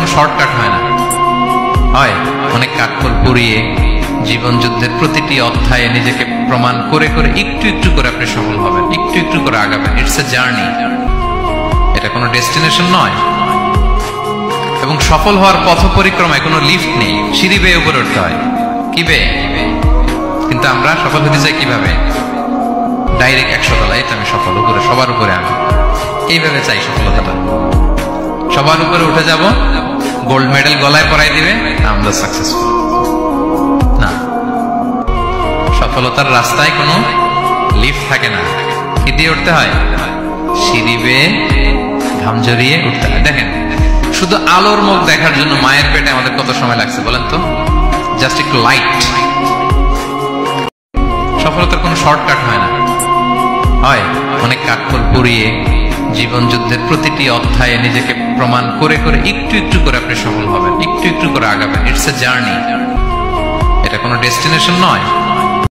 কোনো শর্টকাট হয় না, হয় অনেক কাঠখড় পুড়িয়ে জীবন যুদ্ধের প্রতিটি অধ্যায়ে নিজেকে প্রমাণ করে করে একটু একটু করে আপনি সফল হবেন, একটু একটু করে আগাবেন। ইটস এ জার্নি, এটা কোনো ডেস্টিনেশন নয়। এবং সফল হওয়ার পথ পরিক্রমায় কোনো লিফট নেই, সিঁড়ি বেয়ে উপরে উঠতে হয়। কি বেয়ে? কিন্তু আমরা সফল হতে চাই কিভাবে? ডাইরেক্ট 100 তলায় তো আমি সফল, উপরে সবার উপরে আমি, এইভাবে চাই সফলতাটা। সবার উপরে উঠে যাব, গোল্ড মেডেল গলায় পরাই দিবে, আমরা সাকসেসফুল না। সফলতার রাস্তায় কোনো লিফট থাকে না, কি দিয়ে উঠতে হয়? সিঁড়ি বেয়ে ঘাম জড়িয়ে উঠতে হয়। দেখেন, শুধু আলোর মুখ দেখার জন্য মায়ের পেটে আমাদের কত সময় লাগছে বলেন তো? জাস্ট একটু লাইট। সফলতার কোনো শর্টকাট হয় না, হয় অনেক কাঠখড় পুড়িয়ে জীবন যুদ্ধের প্রতিটি অধ্যায়ে নিজেকে প্রমাণ করে করে একটু একটু করে আপনি সফল হবেন, একটু একটু করে আগাবেন। ইটস এ জার্নি, এটা কোনো ডেস্টিনেশন নয়।